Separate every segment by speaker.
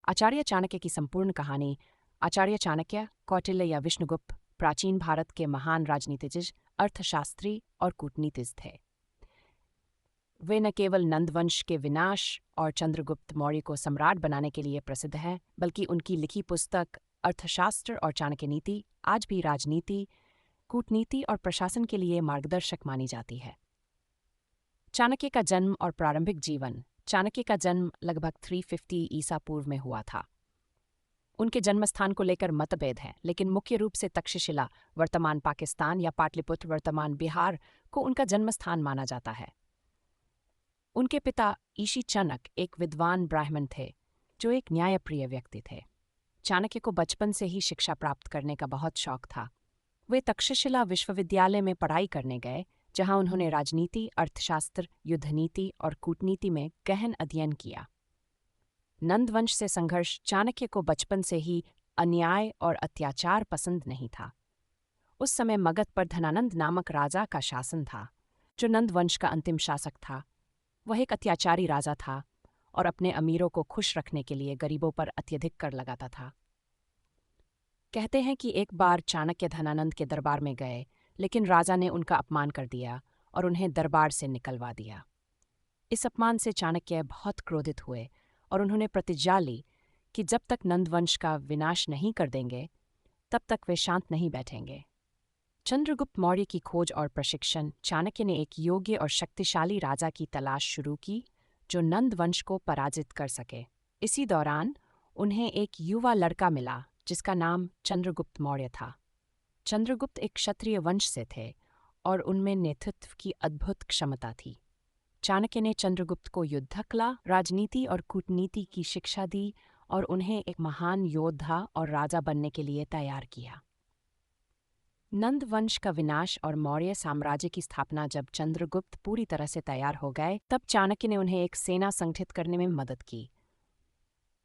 Speaker 1: आचार्य चाणक्य की संपूर्ण कहानी। आचार्य चाणक्य, कौटिल्य या विष्णुगुप्त प्राचीन भारत के महान राजनीतिज्ञ, अर्थशास्त्री और कूटनीतिज्ञ थे। वे न केवल नंदवंश के विनाश और चंद्रगुप्त मौर्य को सम्राट बनाने के लिए प्रसिद्ध हैं, बल्कि उनकी लिखी पुस्तक अर्थशास्त्र और चाणक्य नीति आज भी राजनीति, कूटनीति और प्रशासन के लिए मार्गदर्शक मानी जाती है। चाणक्य का जन्म और प्रारंभिक जीवन। चाणक्य का जन्म लगभग 350 ईसा पूर्व में हुआ था। उनके जन्मस्थान को लेकर मतभेद हैं, लेकिन मुख्य रूप से तक्षशिला, वर्तमान पाकिस्तान, या पाटलिपुत्र, वर्तमान बिहार, को उनका जन्मस्थान माना जाता है। उनके पिता ईशी चाणक्य एक विद्वान ब्राह्मण थे, जो एक न्यायप्रिय व्यक्ति थे। चाणक्य को बचपन से ही शिक्षा प्राप्त करने का बहुत शौक था। वे तक्षशिला विश्वविद्यालय में पढ़ाई करने गए, जहां उन्होंने राजनीति, अर्थशास्त्र, युद्धनीति और कूटनीति में गहन अध्ययन किया। नंदवंश से संघर्ष। चाणक्य को बचपन से ही अन्याय और अत्याचार पसंद नहीं था। उस समय मगध पर धनानंद नामक राजा का शासन था, जो नंदवंश का अंतिम शासक था। वह एक अत्याचारी राजा था और अपने अमीरों को खुश रखने के लिए गरीबों पर अत्यधिक कर लगाता था। कहते हैं कि एक बार चाणक्य धनानंद के दरबार में गए, लेकिन राजा ने उनका अपमान कर दिया और उन्हें दरबार से निकलवा दिया। इस अपमान से चाणक्य बहुत क्रोधित हुए और उन्होंने प्रतिज्ञा ली कि जब तक नंदवंश का विनाश नहीं कर देंगे, तब तक वे शांत नहीं बैठेंगे। चंद्रगुप्त मौर्य की खोज और प्रशिक्षण। चाणक्य ने एक योग्य और शक्तिशाली राजा की तलाश शुरू की, जो नंदवंश को पराजित कर सके। इसी दौरान उन्हें एक युवा लड़का मिला, जिसका नाम चंद्रगुप्त मौर्य था। चंद्रगुप्त एक क्षत्रिय वंश से थे और उनमें नेतृत्व की अद्भुत क्षमता थी। चाणक्य ने चंद्रगुप्त को युद्धकला, राजनीति और कूटनीति की शिक्षा दी और उन्हें एक महान योद्धा और राजा बनने के लिए तैयार किया। नंदवंश का विनाश और मौर्य साम्राज्य की स्थापना। जब चंद्रगुप्त पूरी तरह से तैयार हो गए, तब चाणक्य ने उन्हें एक सेना संगठित करने में मदद की।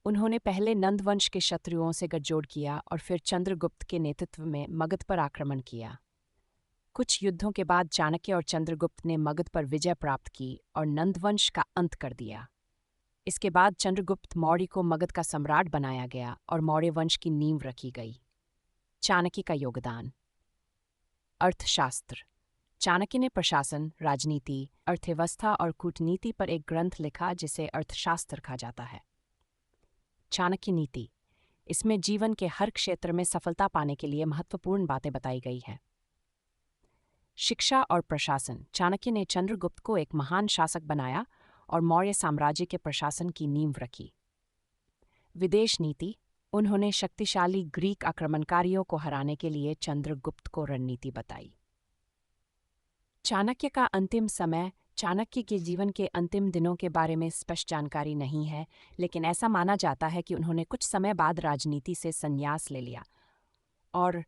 Speaker 1: उन्होंने पहले नंदवंश के शत्रुओं से गठजोड़ किया और फिर चंद्रगुप्त के नेतृत्व में मगध पर आक्रमण किया। कुछ युद्धों के बाद चाणक्य और चंद्रगुप्त ने मगध पर विजय प्राप्त की और नंदवंश का अंत कर दिया। इसके बाद चंद्रगुप्त मौर्य को मगध का सम्राट बनाया गया और मौर्य वंश की नींव रखी गई। चाणक्य का योगदान। अर्थशास्त्र। चाणक्य ने प्रशासन, राजनीति, अर्थव्यवस्था और कूटनीति पर एक ग्रंथ लिखा, जिसे अर्थशास्त्र कहा जाता है। चाणक्य नीति। इसमें जीवन के हर क्षेत्र में सफलता पाने के लिए महत्वपूर्ण बातें बताई गई हैं। शिक्षा और प्रशासन। चाणक्य ने चंद्रगुप्त को एक महान शासक बनाया और मौर्य साम्राज्य के प्रशासन की नींव रखी। विदेश नीति। उन्होंने शक्तिशाली ग्रीक आक्रमणकारियों को हराने के लिए चंद्रगुप्त को रणनीति बताई। चाणक्य का अंतिम समय। चाणक्य के जीवन के अंतिम दिनों के बारे में स्पष्ट जानकारी नहीं है, लेकिन ऐसा माना जाता है कि उन्होंने कुछ समय बाद राजनीति से संन्यास ले लिया और